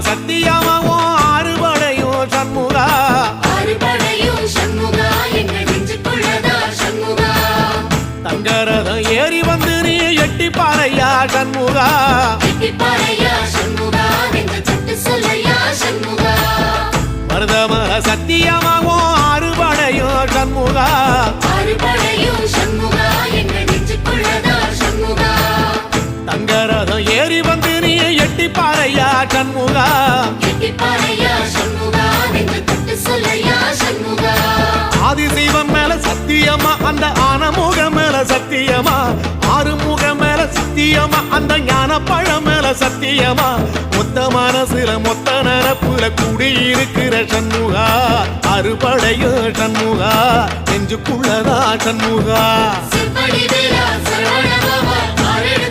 சத்தியமாவும் ஆறுபடையும் சண்முகா ஆறுபடையும் சண்முகா எங்க நெஞ்சுக்குள்ளதா சண்முகா தங்கரதம் ஏறி வந்து நீ எட்டி பாறையா சண்முகா எட்டி பாறையா சண்முகா எங்க சட்டு சொல்லையா சண்முகா மருதமல சத்தியமாவும் ஆறுபடையும் சண்முகா ஆறுபடையும் சண்முகா எங்க நெஞ்சுக்குள்ளதா சண்முகா தங்கரதம் ஏறி வந்து நீ எட்டி பாறையா சண்முகா எட்டி பாறையா சண்முகா எங்க சட்டு சொல்லையா சண்முகா ஆதிசைவம் மேல சத்தியமா அந்த ஆனமுக மேல சத்தியமா ஆறுமுக மேல சத்தியமா அந்த ஞான பழம் மேல சத்தியமா மொத்த மனசுல மொத்த நரப்புல குடியிருக்கிற சண்முகா அறுபடையோ சண்முகா நெஞ்சுக்குள்ளதா சண்முகா சிற்படி வேலா சரவண பவா ஆரெடு